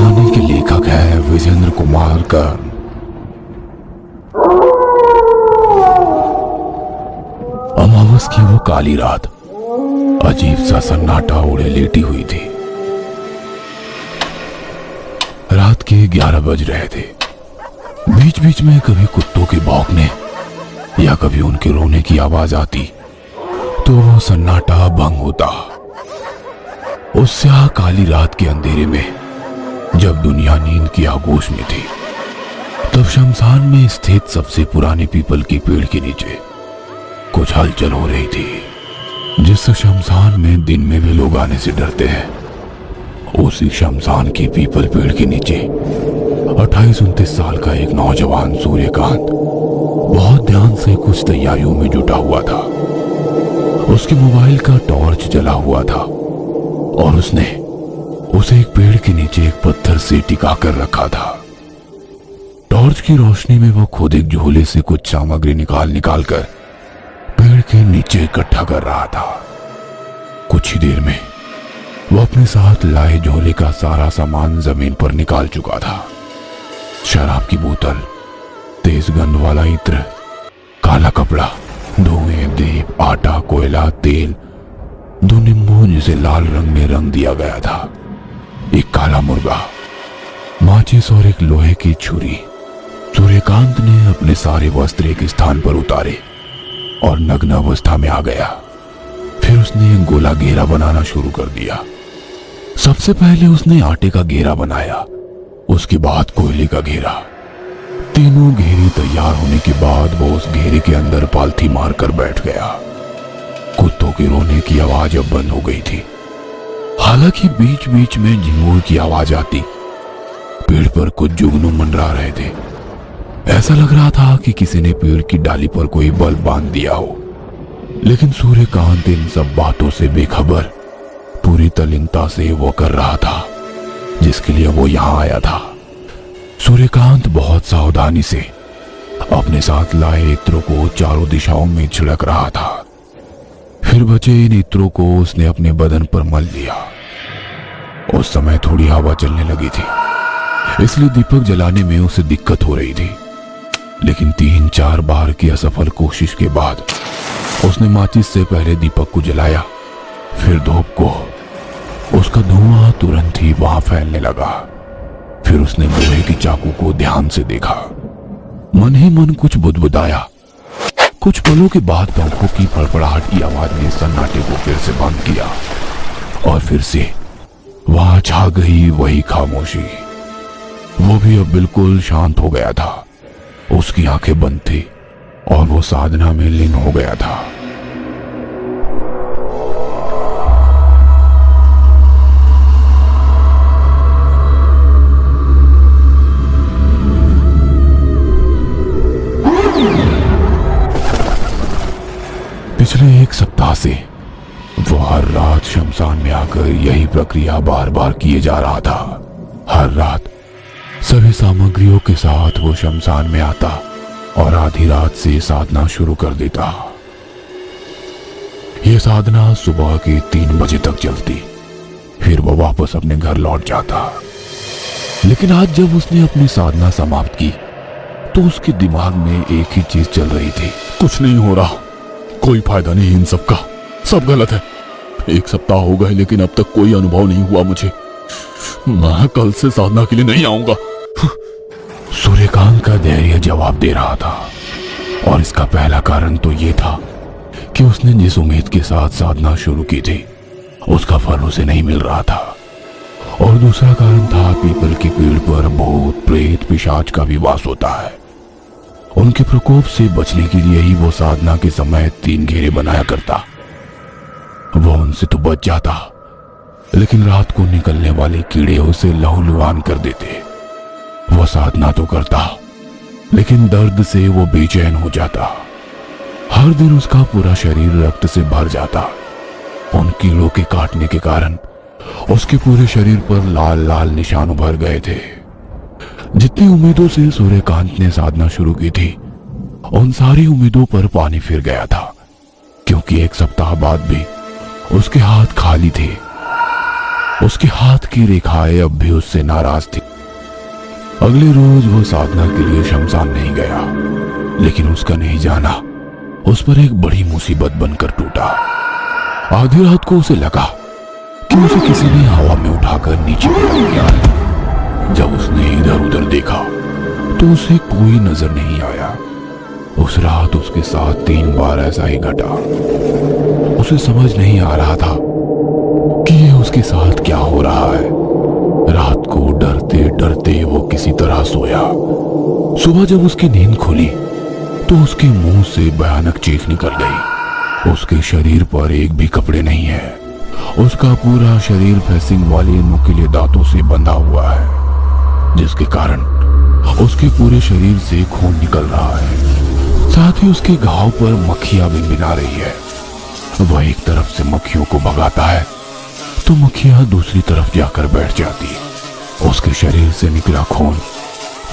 कहानी के लेखक हैं विजेंद्र कुमार कर्ण। अमावस की वो काली रात अजीब सा सन्नाटा ओढ़े लेटी हुई थी। रात के 11 बज रहे थे। बीच बीच में कभी कुत्तों के भौंकने या कभी उनके रोने की आवाज आती तो वो सन्नाटा भंग होता। उस स्याह काली रात के अंधेरे में जब दुनिया नींद की आगोश में थी, तब शमशान में स्थित सबसे पुराने पीपल के पेड़ के नीचे कुछ हलचल हो रही थी। जिस शमशान में दिन में भी लोग आने से डरते हैं, उसी शमशान के पीपल पेड़ के नीचे 28-29 साल का एक नौजवान सूर्यकांत बहुत ध्यान से कुछ तैयारियों में जुटा हुआ था। उसके मोबाइल का टॉर्च जला हुआ था और उसने उसे एक पेड़ के नीचे एक पत्थर से टिका कर रखा था। टॉर्च की रोशनी में वो खुद एक झोले से कुछ सामग्री निकाल कर पेड़ के नीचे इकट्ठा कर रहा था। कुछ ही देर में वो अपने साथ लाए झोले का सारा सामान जमीन पर निकाल चुका था। शराब की बोतल, तेज गंध वाला इत्र, काला कपड़ा, धुएं, दीप, आटा, कोयला, तेल, 2 नींबू जिसे लाल रंग में रंग दिया गया था, एक काला मुर्गा, माचिस और एक लोहे की छुरी। सूर्यकांत ने अपने सारे वस्त्र एक स्थान पर उतारे और नग्न अवस्था में आ गया। फिर उसने एक गोला घेरा बनाना शुरू कर दिया। सबसे पहले उसने आटे का घेरा बनाया, उसके बाद कोयले का घेरा। तीनों घेरे तैयार होने के बाद वो उस घेरे के अंदर पालथी मारकर बैठ गया। कुत्तों के रोने की आवाज अब बंद हो गई थी। हालांकि बीच बीच में झिंगुर की आवाज आती। पेड़ पर कुछ जुगनू मंडरा रहे थे। ऐसा लग रहा था कि किसी ने पेड़ की डाली पर कोई बल्ब बांध दिया हो। लेकिन सूर्यकांत इन सब बातों से बेखबर पूरी तल्लीनता से वो कर रहा था जिसके लिए वो यहां आया था। सूर्यकांत बहुत सावधानी से अपने साथ लाए इत्रों को चारों दिशाओं में छिड़क रहा था। फिर बचे इन इत्रों को उसने अपने बदन पर मल लिया। उस समय थोड़ी हवा चलने लगी थी, इसलिए दीपक जलाने में उसे दिक्कत हो रही थी। लेकिन 3-4 बार की असफल कोशिश के बाद उसने माचिस से पहले दीपक को जलाया, फिर धूप को। उसका धुआं तुरंत ही वहां फैलने लगा। फिर उसने लोहे की चाकू को ध्यान से देखा। मन ही मन कुछ बुदबुदाया। कुछ पलों के बाद पंखों की फड़फड़ाहट की आवाज ने सन्नाटे को फिर से बंद किया और फिर से वहां छा गई वही खामोशी। वो भी अब बिल्कुल शांत हो गया था। उसकी आंखें बंद थी और वो साधना में लीन हो गया था। पिछले 1 सप्ताह से वो हर रात शमशान में आकर यही प्रक्रिया बार बार किए जा रहा था। हर रात सभी सामग्रियों के साथ वो शमशान में आता और आधी रात से साधना शुरू कर देता। ये साधना सुबह के 3 बजे तक चलती। फिर वो वापस अपने घर लौट जाता। लेकिन आज जब उसने अपनी साधना समाप्त की तो उसके दिमाग में एक ही चीज चल रही थी। कुछ नहीं हो रहा, कोई फायदा नहीं इन सब का, सब गलत है। 1 सप्ताह हो गए लेकिन अब तक कोई अनुभव नहीं हुआ मुझे। मैं कल से साधना के लिए नहीं आऊंगा। सूर्यकांत का धैर्य जवाब दे रहा था और इसका पहला कारण तो ये था कि उसने जिस उम्मीद के साथ साधना शुरू की थी उसका फल उसे नहीं मिल रहा था। और दूसरा कारण था पीपल के पेड़ पर भूत, प्रेत, पिशाच का भी वास होता है। उनके प्रकोप से बचने के लिए ही वो साधना के समय 3 घेरे बनाया करता। वो उनसे तो बच जाता, लेकिन रात को निकलने वाले कीड़े उसे लहूलुहान कर देते। वो साधना तो करता, लेकिन दर्द से वो बेचैन हो जाता। हर दिन उसका पूरा शरीर रक्त से भर जाता। उन कीड़ों के काटने के कारण उसके पूरे शरीर पर लाल लाल निशान उभर गए थे। जितनी उम्मीदों से सूर्यकांत ने साधना शुरू की थी, उन सारी उम्मीदों पर पानी फिर गया था, क्योंकि 1 सप्ताह बाद भी उसके हाथ खाली थे। उसके हाथ की रेखाएं अब भी उससे नाराज थी। अगले रोज वो साधना के लिए शमशान नहीं गया, लेकिन उसका नहीं जाना उस पर एक बड़ी मुसीबत बनकर टूटा। आधी रात को उसे लगा कि उसे किसी ने हवा में उठाकर नीचे पटक दिया है। जब उसने इधर उधर देखा तो उसे कोई नजर नहीं आया। उस रात उसके साथ 3 बार ऐसा ही घटा। उसे समझ नहीं आ रहा था कि ये उसके साथ क्या हो रहा है। रात को डरते डरते वो किसी तरह सोया। सुबह जब उसकी नींद खुली तो उसके मुंह से भयानक चीख निकल गई। उसके शरीर पर एक भी कपड़े नहीं है। उसका पूरा शरीर फेसिंग वाले नुकीले दांतों से बंधा हुआ है, जिसके कारण उसके पूरे शरीर से खून निकल रहा है। साथ ही उसके घाव पर मक्खियां भिनभिना रही है। वह एक तरफ से मक्खियों को भगाता है तो मक्खियां दूसरी तरफ जाकर बैठ जाती है। उसके शरीर से निकला खून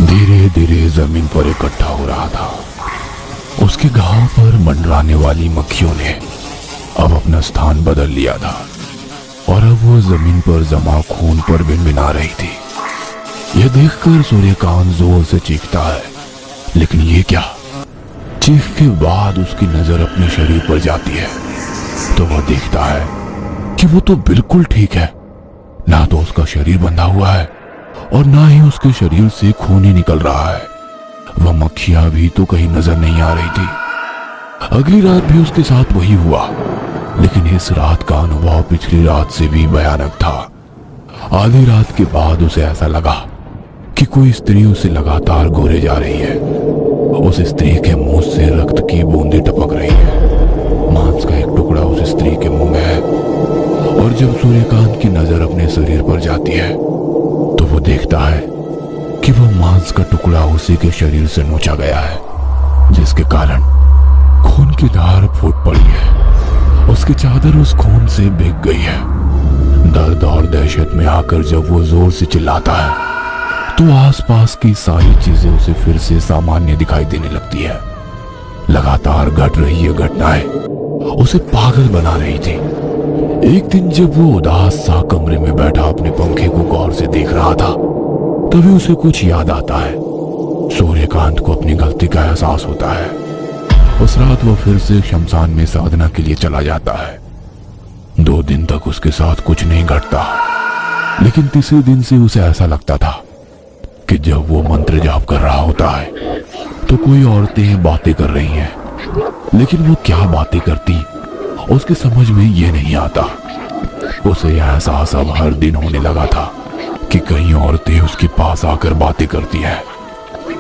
धीरे धीरे जमीन पर इकट्ठा हो रहा था। उसके घाव पर मंडराने वाली मक्खियों ने अब अपना स्थान बदल लिया था और अब वो जमीन पर जमा खून पर भिनभिना रही थी। यह देखकर सूर्यकांत जोर से चीखता है, लेकिन ये क्या? चीख के बाद उसकी नजर अपने शरीर पर जाती है तो वह देखता है कि वो तो बिल्कुल ठीक है। ना तो उसका शरीर बंधा हुआ है और ना ही उसके शरीर से खून ही निकल रहा है। वह मक्खियां भी तो कहीं नजर नहीं आ रही थी। अगली रात भी उसके साथ वही हुआ, लेकिन इस रात का अनुभव पिछली रात से भी भयानक था। आधी रात के बाद उसे ऐसा लगा कि कोई स्त्री उसे लगातार घूरे जा रही है। उस स्त्री के मुंह से रक्त की बूंदें टपक रही है। मांस का एक टुकड़ा उस स्त्री के मुंह में है और जब सूर्यकांत की नजर अपने शरीर पर जाती है तो वो देखता है कि वो मांस का टुकड़ा उसी के शरीर से नोचा गया है, जिसके कारण खून की धार फूट पड़ी है। उसकी चादर उस खून से भीग गई है। दर्द और दहशत में आकर जब वो जोर से चिल्लाता है तो आसपास की सारी चीजें उसे फिर से सामान्य दिखाई देने लगती है। लगातार घट रही ये घटनाएं उसे पागल बना रही थी। एक दिन जब वो उदास सा कमरे में बैठा अपने पंखे को गौर से देख रहा था, तभी उसे कुछ याद आता है। सूर्यकांत को अपनी गलती का एहसास होता है। उस रात वो फिर से शमशान में साधना के लिए चला जाता है। 2 दिन तक उसके साथ कुछ नहीं घटता, लेकिन तीसरे दिन से उसे ऐसा लगता था कि जब वो मंत्र जाप कर रहा होता है तो कोई औरतें बातें कर रही हैं, लेकिन वो क्या बातें करती उसके समझ में ये नहीं आता। उसे यह एहसास अब हर दिन होने लगा था कि कई औरतें उसके पास आकर बातें करती हैं,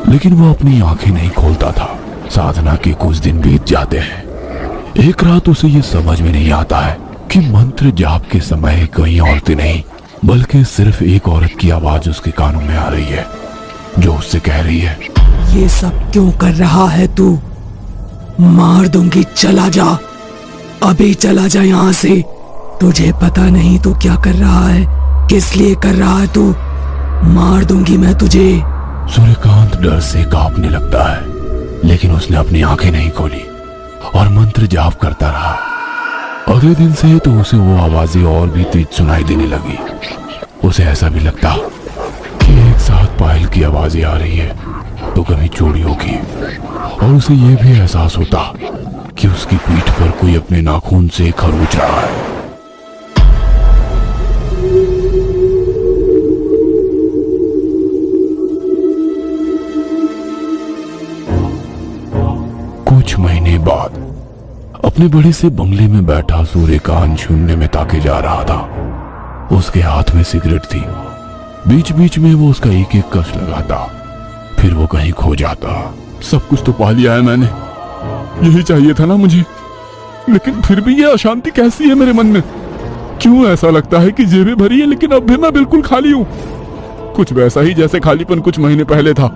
लेकिन वो अपनी आंखें नहीं खोलता था। साधना के कुछ दिन बीत जाते हैं। एक रात उसे ये समझ में नहीं आता है कि मंत्र जाप के समय कई औरतें नहीं बल्कि सिर्फ एक औरत की आवाज उसके कानों में आ रही है, जो उससे कह रही है, ये सब क्यों कर रहा है तू? मार दूंगी, चला जा, अभी चला जा यहाँ से। तुझे पता नहीं तू क्या कर रहा है, किस लिए कर रहा है तू? मार दूंगी मैं तुझे। सूर्यकांत डर से कांपने लगता है, लेकिन उसने अपनी आंखें नहीं खोली और मंत्र जाप करता रहा। अगले दिन से तो उसे वो आवाजें और भी तेज सुनाई देने लगी। उसे ऐसा भी लगता कि एक साथ पायल की आवाजें आ रही है तो कभी चूड़ियों की, और उसे ये भी एहसास होता कि उसकी पीठ पर कोई अपने नाखून से खरोच रहा है। कुछ महीने बाद अपने बड़े से बंगले में बैठा सूर्यकांत शून्य में ताके जा रहा था। उसके हाथ में सिगरेट थी। बीच बीच में वो उसका एक एक कश लगाता, फिर वो कहीं खो जाता। सब कुछ तो पा लिया है मैंने, यही चाहिए था ना मुझे, लेकिन फिर भी ये अशांति कैसी है मेरे मन में? क्यों ऐसा लगता है कि जेबें भरी है लेकिन अब भी मैं बिल्कुल खाली हूँ? कुछ वैसा ही जैसे खालीपन कुछ महीने पहले था।